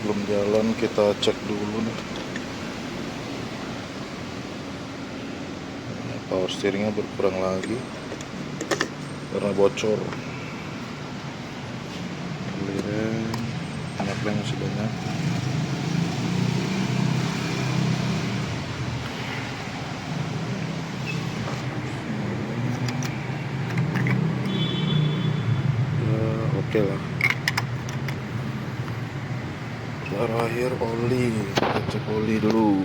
sebelum jalan kita cek dulu nih. Power steeringnya berkurang lagi karena bocor. Rem masih banyak. Ya, oke lah. Terakhir oli, kita cek oli dulu.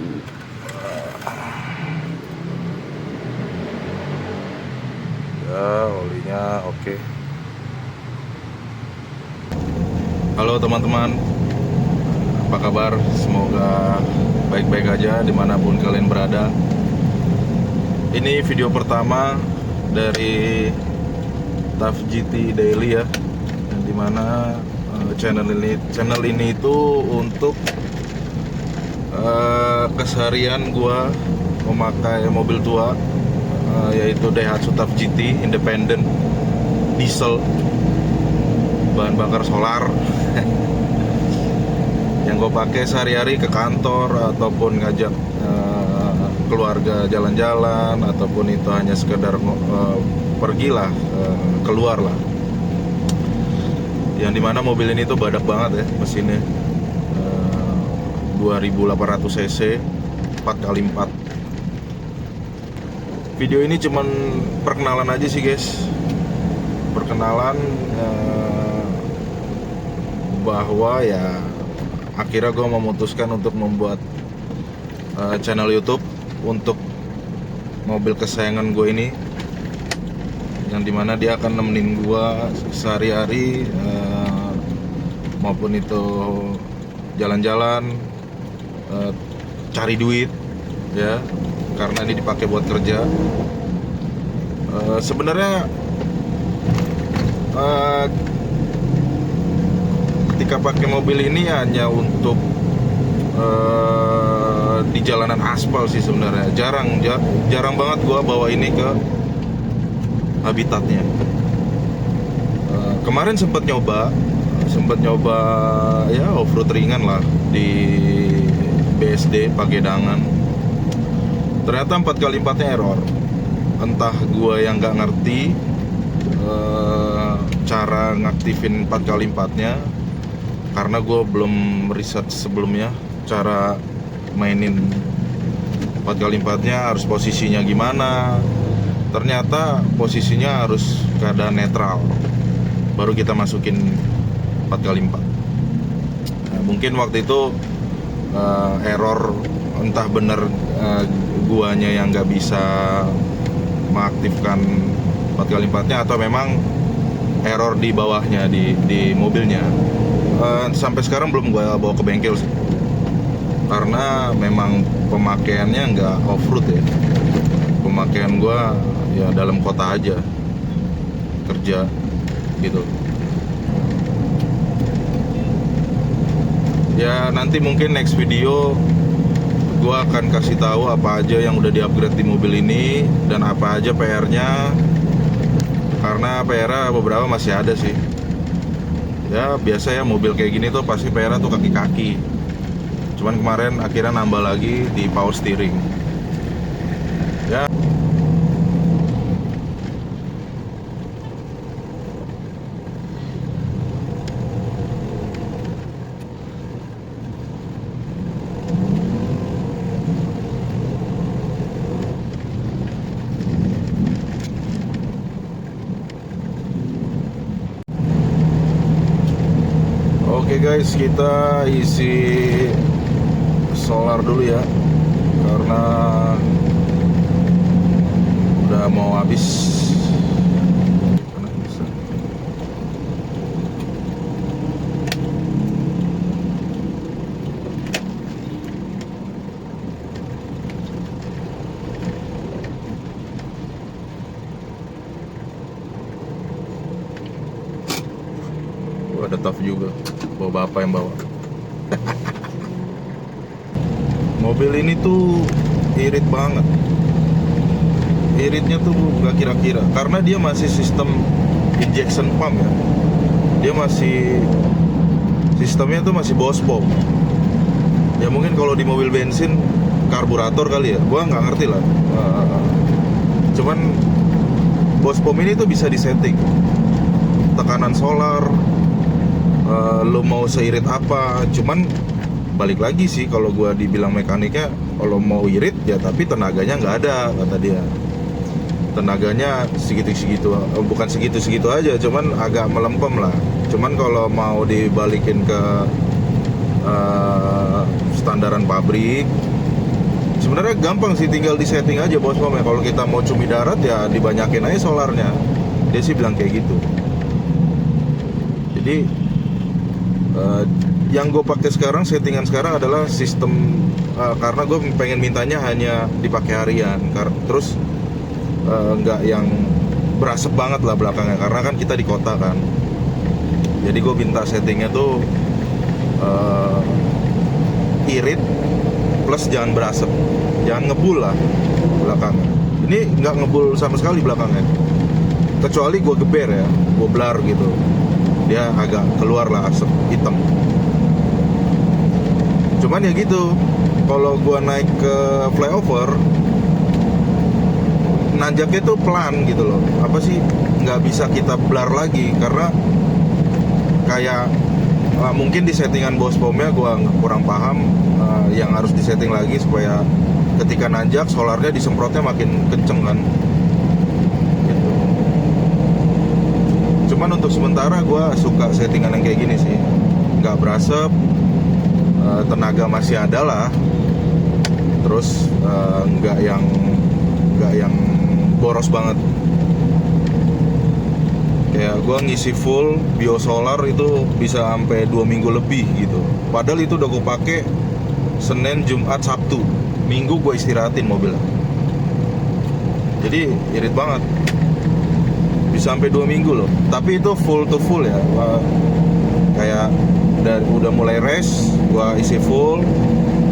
Ya, olinya oke. Halo teman-teman, apa kabar? Semoga baik-baik aja dimanapun kalian berada. Ini video pertama dari TAF GT Daily ya, yang dimana channel ini itu untuk keseharian gua memakai mobil tua, yaitu Daihatsu TAF GT Independent diesel bahan bakar solar yang gue pakai sehari-hari ke kantor ataupun ngajak keluarga jalan-jalan, ataupun itu hanya sekedar pergilah keluar lah. Yang dimana mobil ini tuh badak banget ya mesinnya, 2800 cc 4x4. Video ini cuman perkenalan aja sih guys, perkenalan bahwa ya akhirnya gue memutuskan untuk membuat channel YouTube untuk mobil kesayangan gue ini, yang dimana dia akan nemenin gue sehari-hari, maupun itu jalan-jalan, cari duit ya, karena ini dipakai buat kerja. Sebenarnya ketika pakai mobil ini hanya untuk di jalanan aspal sih sebenarnya. Jarang banget gua bawa ini ke habitatnya. Kemarin sempat nyoba ya off-road ringan lah di BSD Pagedangan. Ternyata 4x4-nya error. Entah gua yang nggak ngerti cara ngaktifin 4x4-nya, karena gue belum riset sebelumnya cara mainin 4x4-nya harus posisinya gimana. Ternyata posisinya harus keadaan netral, baru kita masukin 4x4. Nah, mungkin waktu itu error, entah bener guanya yang nggak bisa mengaktifkan 4x4-nya, atau memang error di bawahnya di mobilnya. Sampai sekarang belum gue bawa ke bengkel sih, karena memang pemakaiannya nggak off-road ya. Pemakaian gue ya dalam kota aja, kerja gitu. Ya nanti mungkin next video gue akan kasih tahu apa aja yang udah di-upgrade di mobil ini dan apa aja PR-nya, karena PR-nya beberapa masih ada sih. Ya biasa ya, mobil kayak gini tuh pasti PR-nya tuh kaki-kaki. Cuman kemarin akhirnya nambah lagi di power steering ya. Oke guys, kita isi solar dulu ya, karena udah mau habis. Ada TAF juga, bawa bapak yang bawa. Mobil ini tuh irit banget. Iritnya tuh gak kira-kira, karena dia masih sistem injection pump ya. Dia masih sistemnya tuh masih bospom. Ya mungkin kalau di mobil bensin karburator kali ya, gua nggak ngerti lah. Cuman bospom ini tuh bisa disetting tekanan solar, lo mau seirit apa. Cuman balik lagi sih, kalau gua dibilang mekaniknya, kalau mau irit ya tapi tenaganya nggak ada, kata dia. Tenaganya segitu-segitu, bukan segitu-segitu aja, cuman agak melempem lah. Cuman kalau mau dibalikin ke standaran pabrik, sebenarnya gampang sih, tinggal disetting aja bospomnya. Kalau kita mau cumi darat ya dibanyakin aja solarnya. Dia sih bilang kayak gitu. Jadi yang gue pakai sekarang, settingan sekarang adalah sistem, karena gue pengen mintanya hanya dipakai harian. Terus nggak yang berasap banget lah belakangnya, karena kan kita di kota kan. Jadi gue minta settingnya tuh irit plus jangan berasap, jangan ngebul lah belakangnya. Ini nggak ngebul sama sekali belakangnya, kecuali gue geber ya, gue blur gitu, dia agak keluar lah asap hitam. Cuman ya gitu, kalau gue naik ke flyover, nanjaknya tuh pelan gitu loh. Apa sih, nggak bisa kita blur lagi, karena kayak mungkin di settingan bospomnya gue kurang paham, yang harus disetting lagi supaya ketika nanjak solarnya disemprotnya makin kenceng kan gitu. Cuman untuk sementara gue suka settingan yang kayak gini sih, nggak berasap, tenaga masih ada lah, terus nggak yang boros banget. Kayak gue ngisi full biosolar itu bisa sampai 2 minggu lebih gitu. Padahal itu udah gue pakai Senin, Jumat, Sabtu. Minggu gue istirahatin mobilnya. Jadi irit banget. Bisa sampai 2 minggu loh. Tapi itu full to full ya. Kayak udah mulai race, gue isi full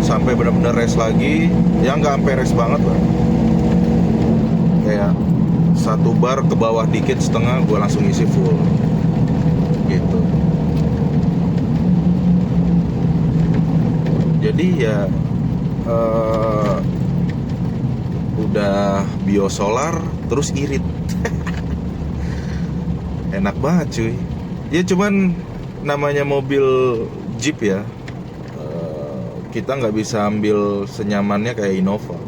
sampai benar-benar race lagi. Ya nggak sampai race banget lah. Kayak 1 bar ke bawah dikit setengah, gue langsung isi full gitu. Jadi ya udah biosolar terus irit. Enak banget cuy. Ya cuman namanya mobil Jeep ya, kita nggak bisa ambil senyamannya kayak Innova.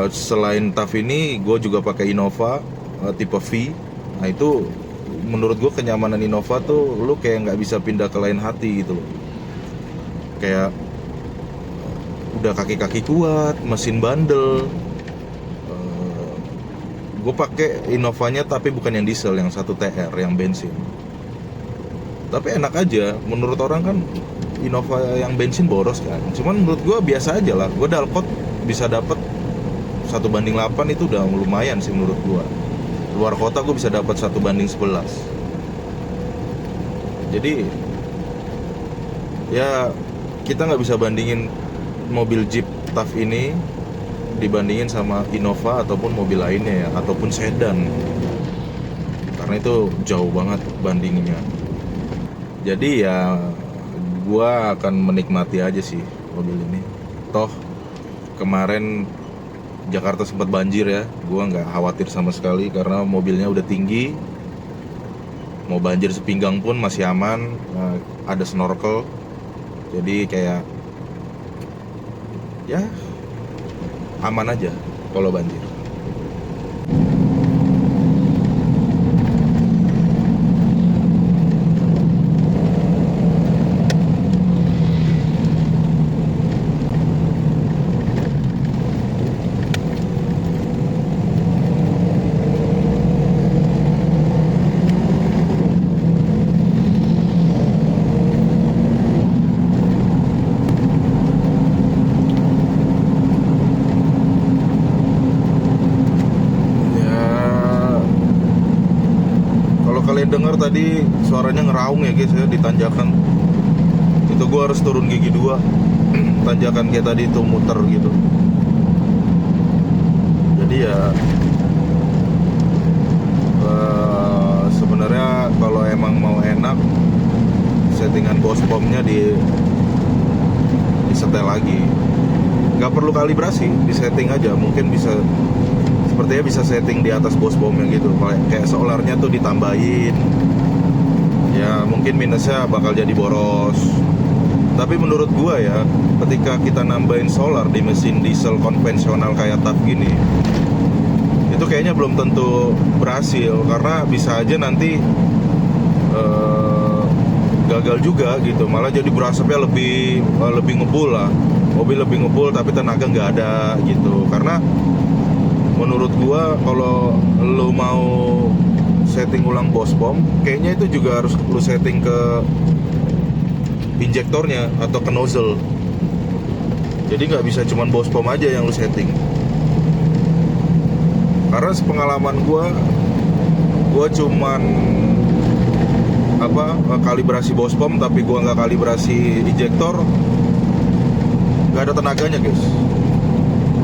Selain TAF ini, gue juga pakai Innova tipe V. Nah itu menurut gue kenyamanan Innova tuh lu kayak nggak bisa pindah ke lain hati gitu loh. Kayak udah kaki-kaki kuat, mesin bandel. Gue pakai Innovanya tapi bukan yang diesel, yang 1TR, yang bensin. Tapi enak aja. Menurut orang kan Innova yang bensin boros kan. Cuman menurut gue biasa aja lah. Gue dalpot bisa dapet 1:8 itu udah lumayan sih menurut gua. Luar kota gua bisa dapat 1:11. Jadi ya kita nggak bisa bandingin mobil Jeep TAF ini dibandingin sama Innova ataupun mobil lainnya ya, ataupun sedan, karena itu jauh banget bandingnya. Jadi ya gua akan menikmati aja sih mobil ini. Toh kemarin Jakarta sempat banjir ya, gue nggak khawatir sama sekali karena mobilnya udah tinggi. Mau banjir sepinggang pun masih aman, ada snorkel. Jadi kayak ya aman aja kalau banjir. Kalian dengar tadi suaranya ngeraung ya guys ya, di tanjakan itu gue harus turun gigi 2. Tanjakan kayak tadi itu muter gitu. Jadi ya sebenarnya kalau emang mau enak, setting dengan bospomnya disetel lagi. Nggak perlu kalibrasi, disetting aja. Mungkin bisa sepertinya bisa setting di atas bospomnya gitu, kayak solarnya tuh ditambahin. Ya mungkin minusnya bakal jadi boros. Tapi menurut gua ya, ketika kita nambahin solar di mesin diesel konvensional kayak TAF gini, itu kayaknya belum tentu berhasil, karena bisa aja nanti gagal juga gitu, malah jadi berasapnya lebih ngebul lah, mobil lebih ngebul tapi tenaga nggak ada gitu. Karena menurut gua kalau lo mau setting ulang bospom, kayaknya itu juga harus lo setting ke injektornya atau ke nozzle. Jadi nggak bisa cuman bospom aja yang lo setting. Karena sepengalaman gua cuman kalibrasi bospom, tapi gua nggak kalibrasi injektor, nggak ada tenaganya guys.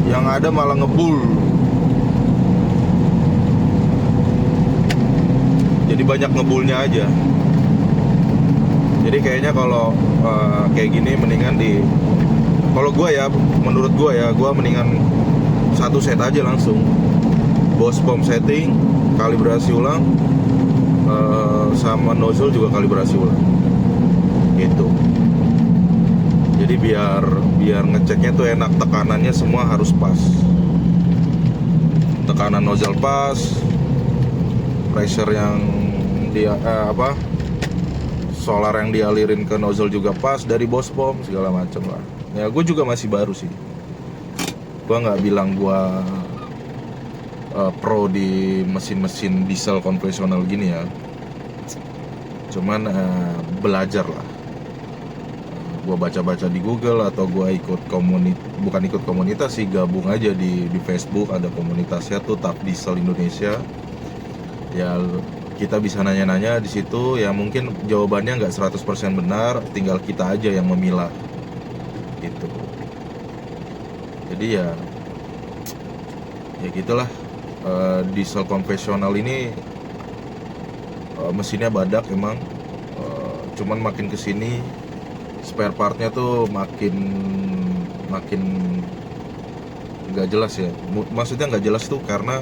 Yang ada malah ngebul. Jadi banyak ngebulnya aja. Jadi kayaknya kalau kayak gini mendingan kalau menurut gue mendingan satu set aja langsung, bospom setting, kalibrasi ulang, sama nozzle juga kalibrasi ulang gitu. Jadi biar ngeceknya tuh enak, tekanannya semua harus pas, tekanan nozzle pas, pressure yang solar yang dialirin ke nozzle juga pas dari bospom, segala macam lah. Ya gue juga masih baru sih, gue nggak bilang gue pro di mesin-mesin diesel konvensional gini ya, cuman belajar lah. Gue baca-baca di Google, atau gue bukan ikut komunitas sih, gabung aja di Facebook, ada komunitasnya tuh TAF Diesel Indonesia. Ya kita bisa nanya-nanya di situ, ya mungkin jawabannya nggak 100% benar, tinggal kita aja yang memilah gitu. Jadi ya gitulah, diesel konvensional ini mesinnya badak emang, cuman makin kesini spare partnya tuh makin nggak jelas ya. Maksudnya nggak jelas tuh karena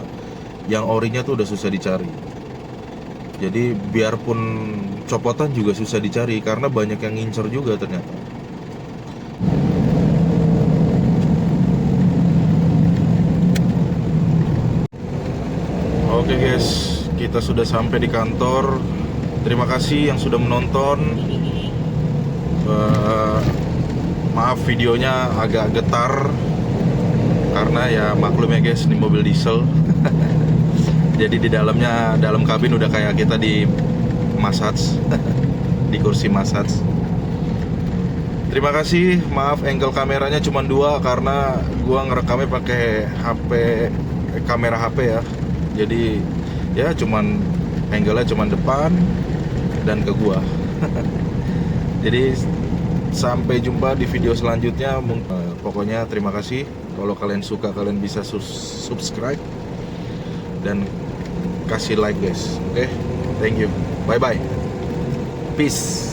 yang orinya tuh udah susah dicari. Jadi biarpun copotan juga susah dicari karena banyak yang ngincer juga ternyata. Oke guys, kita sudah sampai di kantor. Terima kasih yang sudah menonton. Maaf videonya agak getar karena ya maklum ya guys, ini mobil diesel. Jadi di dalam kabin udah kayak kita di massage di kursi massage. Terima kasih, maaf angle kameranya cuma 2 karena gua ngerekamnya pakai kamera HP ya. Jadi ya angle-nya cuman depan dan ke gua. Jadi sampai jumpa di video selanjutnya. Pokoknya terima kasih. Kalau kalian suka, kalian bisa subscribe dan kasih like guys. Oke, thank you, bye bye, peace.